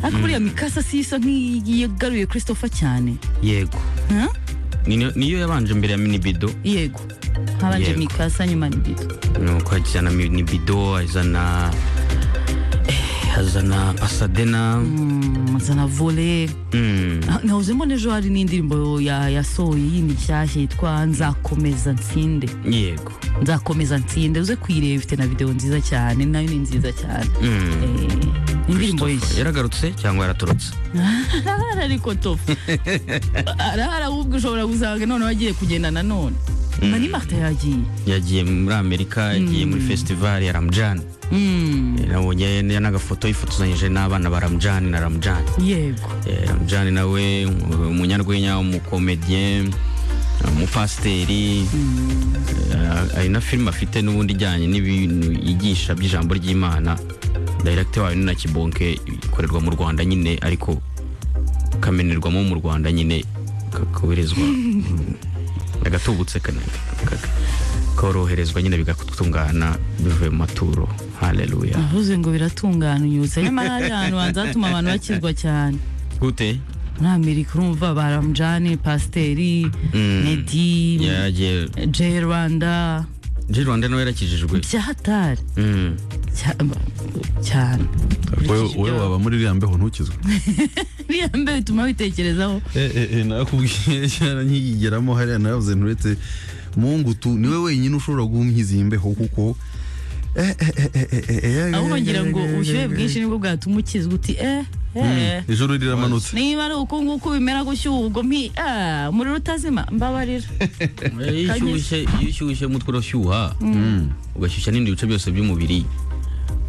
akuriya Mikasa sisa nk'iyigaruye Christopher cyane. Yego. Niyo yabanje mbere ya Minibido. Yego. Habanje Mikasa nyuma Minibido. Nuko ajyana Minibido azana Pasadena, azana Volley. Nawuzemo nejo hari n'indirimbo yasohoye y'imishyashya yitwa Nzakomeza Nsinde. Yego. Nzakomeza Nsinde uze kwireba ifite na video nziza cyane, nayo ni nziza cyane. Indirimbo y'iki yaragarutse cyangwa yaratorotse? Ariko top. Ara ubwo ushobora gusanga none wagiye kugenda na none. Mani Martin yagiye muri Amerika, yagiye muri festival ya Ramjan. Nabonye n'agafoto yifotozanyije n'abana ba Ramjan na Ramjan. Yego. Ramjan nawe umunyarwenya, umukomedien, umupasteri, ari na film afite n'ubundi ijyanye n'ibintu yigisha by'ijambo ry'Imana. Director wayo na Kibonke ikorerwa mu Rwanda nyine, ariko kamenerwamo mu Rwanda nyine kakoherezwa agatubutse koroherezwa nyine bigatungana bivuye mu maturo. Haleluya. Avuze ngo biratunganyutse nyamara ari ahantu hanzatuma abantu bakizwa cyane. Gute? Muri Amerika urumva baramjane pasteri Nedi J Rwanda nawe yarakijijwe byahatari cyane. Wowe waba muri Riambeho ntukizwe? Riambeho bituma witekerezaho. Nakubwiye cyane nkigeramo hariya navuze nturetse Mungu tu niwe wenyine ushobora guhumyiza imbeho kuko aho ngira ngo ubushyuhe bwinshi nibwo bwatuma ukizwa uti ijoro riramanutse. Niba ari uko nguko bimera gushyuha ubwo umuriro utazima mbabarira. Iyo ushyushye umutwe urashyuha ugashyushya n'ibindi bice byose by'umubiri,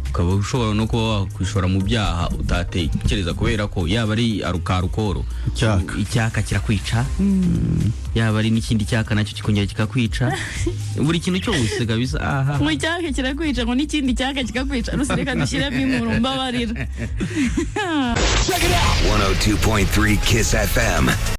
ukaba ushobora no kuba wakwishora mu byaha utatekereza kubera ko yaba ari arukaro icyaka kirakwica, yaba ari n'ikindi cyaka nacyo kikongera kikakwica, buri kintu cyose kabisa. Mu cyaka kirakwica ngo n'ikindi cyaka kikakwica, rusireka dushyiremo imuru mbabarira. 102.3 Kiss FM.